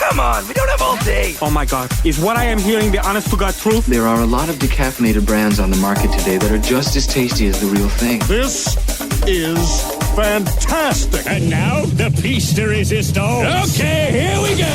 Come on, we don't have all day. Oh my God, is what I am hearing the honest-to-God truth? There are a lot of decaffeinated brands on the market today that are just as tasty as the real thing. This is fantastic. And now, the piece de resistance. Okay, here we go.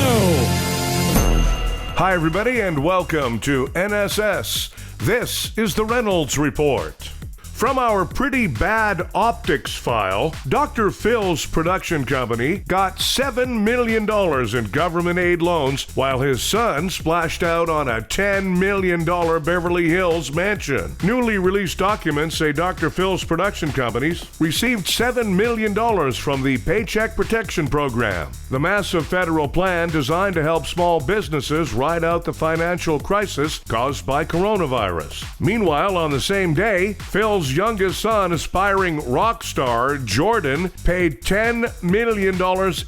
Hi, everybody, and welcome to NSS. This is the Reynolds Report. From our pretty bad optics file, Dr. Phil's production company got $7 million in government aid loans while his son splashed out on a $10 million Beverly Hills mansion. Newly released documents say Dr. Phil's production companies received $7 million from the Paycheck Protection Program, the massive federal plan designed to help small businesses ride out the financial crisis caused by coronavirus. Meanwhile, on the same day, Phil's youngest son, aspiring rock star Jordan, paid $10 million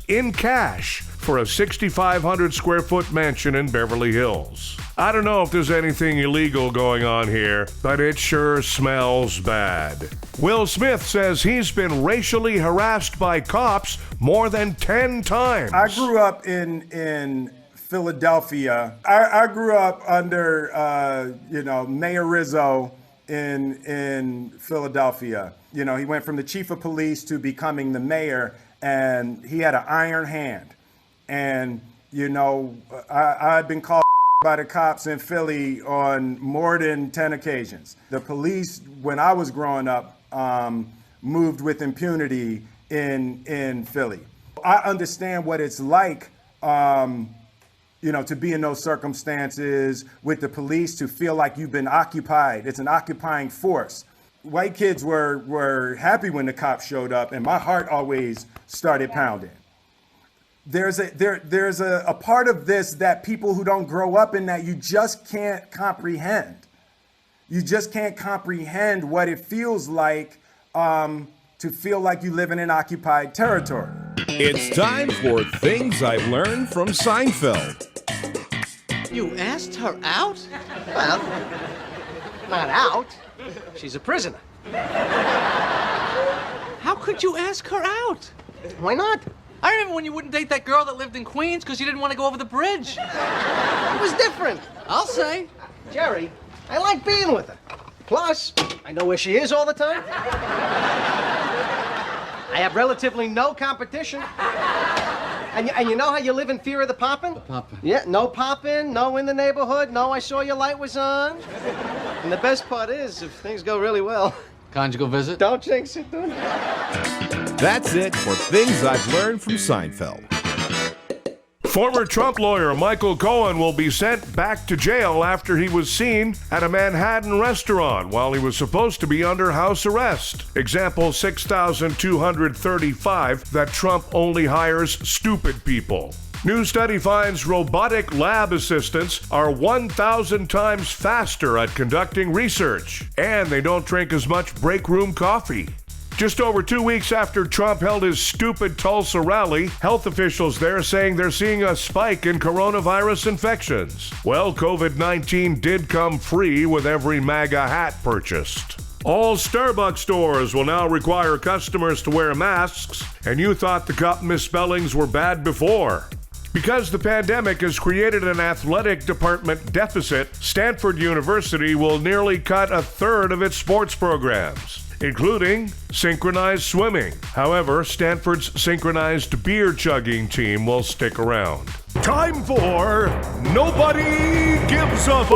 in cash for a 6,500 square foot mansion in Beverly Hills. I don't know if there's anything illegal going on here, but it sure smells bad. Will Smith says he's been racially harassed by cops more than 10 times. I grew up in Philadelphia. I grew up under, Mayor Rizzo in Philadelphia. You know, he went from the chief of police to becoming the mayor, and he had an iron hand. And, I've been called by the cops in Philly on more than 10 occasions. The police, when I was growing up, moved with impunity in Philly. I understand what it's like, to be in those circumstances with the police, to feel like you've been occupied. It's an occupying force. White kids were happy when the cops showed up, and my heart always started pounding. There's a part of this that people who don't grow up in that you just can't comprehend. You just can't comprehend what it feels like to feel like you live in an occupied territory. It's time for Things I've Learned from Seinfeld. You asked her out? Well, not out. She's a prisoner. How could you ask her out? Why not? I remember when you wouldn't date that girl that lived in Queens because you didn't want to go over the bridge. It was different. I'll say. Jerry, I like being with her. Plus, I know where she is all the time. I have relatively no competition. And you know how you live in fear of the poppin'? The poppin'. Yeah, no poppin', no in the neighborhood, no I saw your light was on. And the best part is, if things go really well... Conjugal visit? Don't jinx it, dude. That's it for Things I've Learned from Seinfeld. Former Trump lawyer Michael Cohen will be sent back to jail after he was seen at a Manhattan restaurant while he was supposed to be under house arrest. Example 6,235, that Trump only hires stupid people. New study finds robotic lab assistants are 1,000 times faster at conducting research, and they don't drink as much break room coffee. Just over 2 weeks after Trump held his stupid Tulsa rally, health officials there saying they're seeing a spike in coronavirus infections. Well, COVID-19 did come free with every MAGA hat purchased. All Starbucks stores will now require customers to wear masks, and you thought the cup misspellings were bad before. Because the pandemic has created an athletic department deficit, Stanford University will nearly cut a third of its sports programs, including synchronized swimming. However, Stanford's synchronized beer chugging team will stick around. Time for Nobody Gives a F***.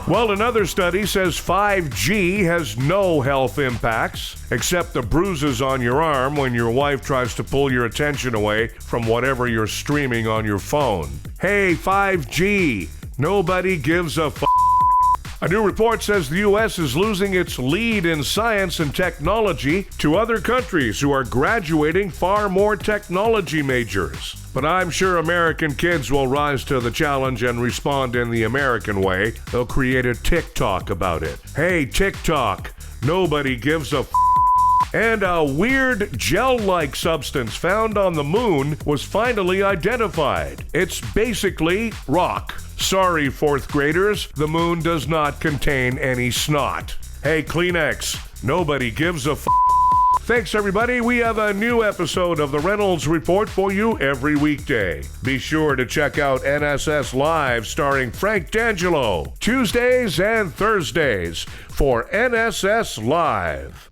Well, another study says 5G has no health impacts, except the bruises on your arm when your wife tries to pull your attention away from whatever you're streaming on your phone. Hey, 5G, nobody gives a f***. A new report says the U.S. is losing its lead in science and technology to other countries who are graduating far more technology majors. But I'm sure American kids will rise to the challenge and respond in the American way. They'll create a TikTok about it. Hey, TikTok, nobody gives a f***. And a weird gel-like substance found on the moon was finally identified. It's basically rock. Sorry, fourth graders, the moon does not contain any snot. Hey, Kleenex, nobody gives a f***. Thanks, everybody. We have a new episode of the Reynolds Report for you every weekday. Be sure to check out NSS Live starring Frank D'Angelo, Tuesdays and Thursdays for NSS Live.